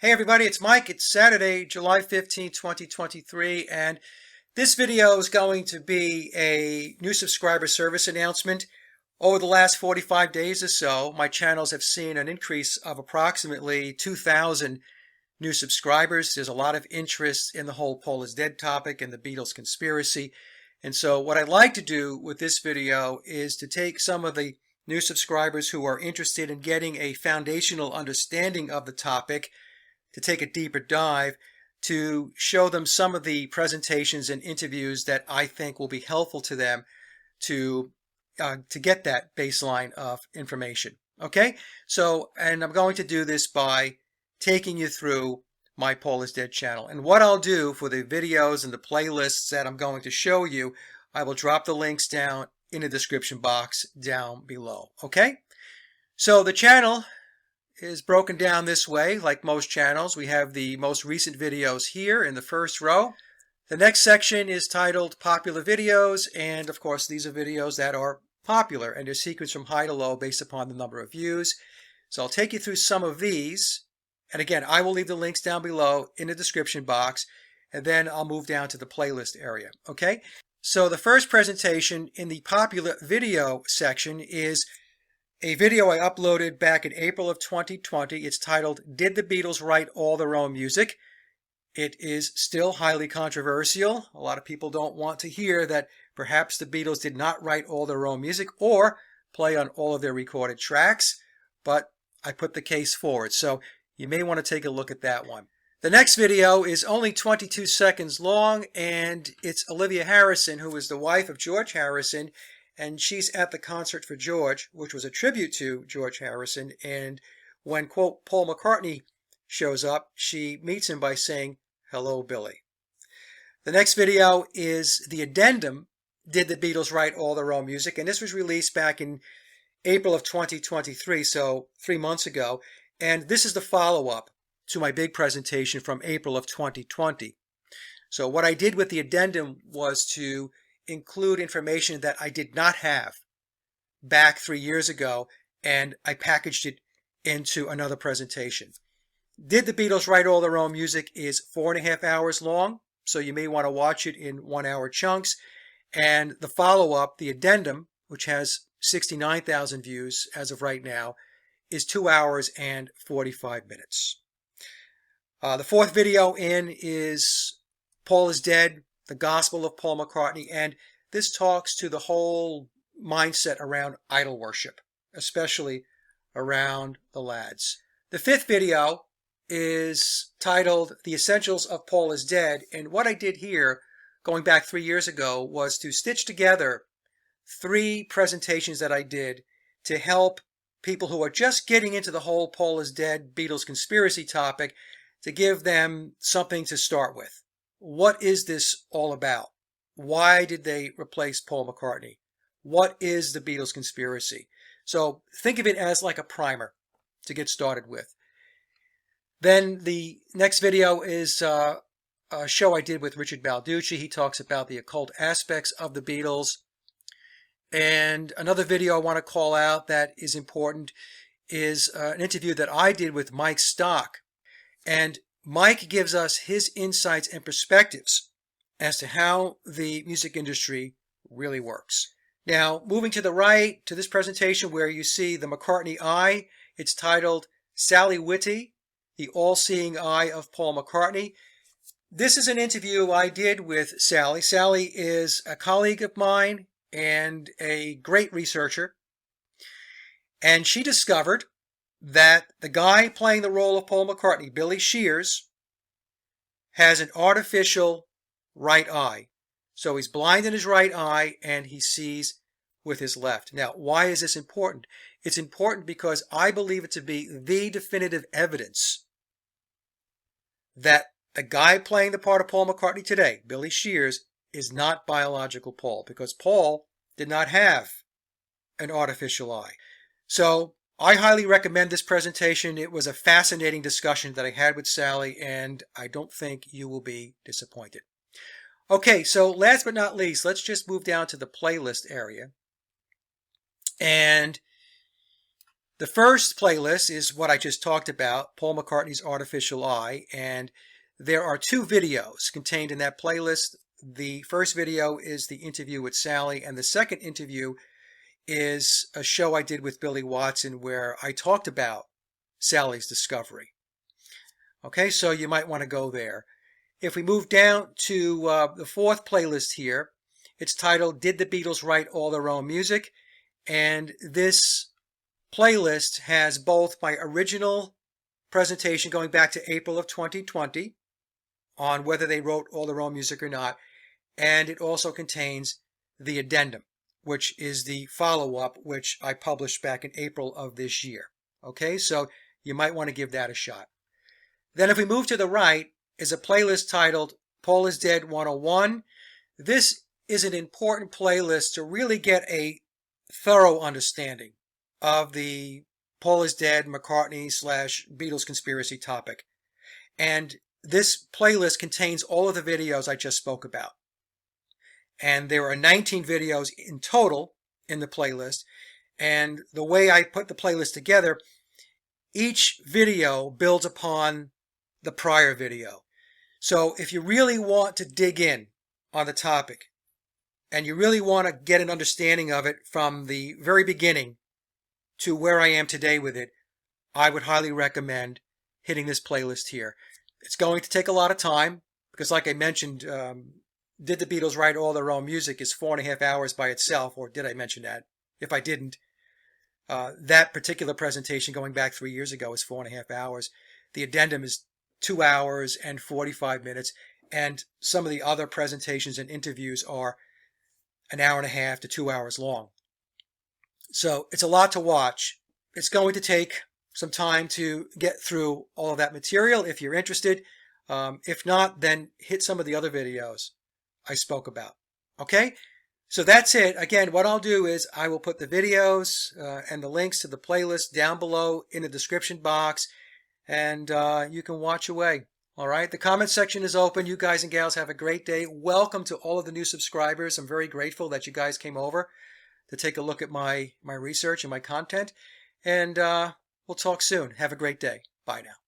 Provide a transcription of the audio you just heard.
Hey everybody, it's Mike. It's Saturday, July 15, 2023, and this video is going to be a new subscriber service announcement. Over the last 45 days or so, my channels have seen an increase of approximately 2,000 new subscribers. There's a lot of interest in the whole Paul is dead topic and the Beatles conspiracy. And so what I'd like to do with this video is to take some of the new subscribers who are interested in getting a foundational understanding of the topic, to take a deeper dive, to show them some of the presentations and interviews that I think will be helpful to them to get that baseline of information. Okay, so and I'm going to do this by taking you through my Paul is Dead channel. And what I'll do for the videos and the playlists that I'm going to show you, I will drop the links down in the description box down below. Okay, so the channel is broken down this way. Like most channels, we have the most recent videos here in the first row. The next section is titled Popular Videos, and of course these are videos that are popular and they're sequenced from high to low based upon the number of views. So I'll take you through some of these, and again I will leave the links down below in the description box, and then I'll move down to the playlist area. Okay, so the first presentation in the popular video section is a video I uploaded back in April of 2020. It's titled, Did the Beatles Write All Their Own Music? It is still highly controversial. A lot of people don't want to hear that perhaps the Beatles did not write all their own music or play on all of their recorded tracks, but I put the case forward, so you may want to take a look at that one. The next video is only 22 seconds long, and it's Olivia Harrison, who is the wife of George Harrison, and she's at the concert for George, which was a tribute to George Harrison. And when, quote, Paul McCartney shows up, she meets him by saying, "Hello, Billy." The next video is the addendum, Did the Beatles Write All Their Own Music? And this was released back in April of 2023, so 3 months ago. And this is the follow-up to my big presentation from April of 2020. So what I did with the addendum was to include information that I did not have back 3 years ago, and I packaged it into another presentation. Did the Beatles Write All Their Own Music is 4.5 hours long, so you may want to watch it in 1 hour chunks. And the follow-up, the addendum, which has 69,000 views as of right now, is 2 hours and 45 minutes. The fourth video in is Paul is Dead, the Gospel of Paul McCartney, and this talks to the whole mindset around idol worship, especially around the lads. The fifth video is titled The Essentials of Paul is Dead, and what I did here, going back 3 years ago, was to stitch together 3 presentations that I did to help people who are just getting into the whole Paul is Dead Beatles conspiracy topic, to give them something to start with. What is this all about? Why did they replace Paul McCartney? What is the Beatles conspiracy? So think of it as like a primer to get started with. Then the next video is a show I did with Richard Balducci. He talks about the occult aspects of the Beatles. And another video I want to call out that is important is an interview that I did with Mike Stock. And Mike gives us his insights and perspectives as to how the music industry really works. Now, moving to the right to this presentation where you see the McCartney Eye, it's titled Sally Whitty, the All-Seeing Eye of Paul McCartney. This is an interview I did with Sally. Sally is a colleague of mine and a great researcher. And she discovered that the guy playing the role of Paul McCartney, Billy Shears, has an artificial right eye. So he's blind in his right eye and he sees with his left. Now, why is this important? It's important because I believe it to be the definitive evidence that the guy playing the part of Paul McCartney today, Billy Shears, is not biological Paul, because Paul did not have an artificial eye. So I highly recommend this presentation. It was a fascinating discussion that I had with Sally, and I don't think you will be disappointed. Okay, so last but not least, let's just move down to the playlist area. And The first playlist is what I just talked about, Paul McCartney's Artificial Eye, and there are two videos contained in that playlist. The first video is the interview with Sally, and the second interview is a show I did with Billy Watson where I talked about Sally's discovery. Okay, so you might want to go there. If we move down to the fourth playlist here, it's titled, Did the Beatles Write All Their Own Music? And this playlist has both my original presentation going back to April of 2020 on whether they wrote all their own music or not, and it also contains the addendum, which is the follow-up, which I published back in April of this year. Okay, so you might want to give that a shot. Then if we move to the right is a playlist titled Paul is Dead 101. This is an important playlist to really get a thorough understanding of the Paul is Dead McCartney / Beatles conspiracy topic. And this playlist contains all of the videos I just spoke about. And there are 19 videos in total in the playlist. And the way I put the playlist together, each video builds upon the prior video. So if you really want to dig in on the topic and you really want to get an understanding of it from the very beginning to where I am today with it, I would highly recommend hitting this playlist here. It's going to take a lot of time because, like I mentioned, Did the Beatles Write All Their Own Music is 4.5 hours by itself, or did I mention that? If I didn't, that particular presentation going back 3 years ago is 4.5 hours. The addendum is 2 hours and 45 minutes, and some of the other presentations and interviews are 1.5 hours to 2 hours long. So it's a lot to watch. It's going to take some time to get through all of that material if you're interested. If not, then hit some of the other videos I spoke about. Okay? So that's it. Again, what I'll do is I will put the videos and the links to the playlist down below in the description box, and you can watch away. All right? The comment section is open. You guys and gals have a great day. Welcome to all of the new subscribers. I'm very grateful that you guys came over to take a look at my research and my content. And we'll talk soon. Have a great day. Bye now.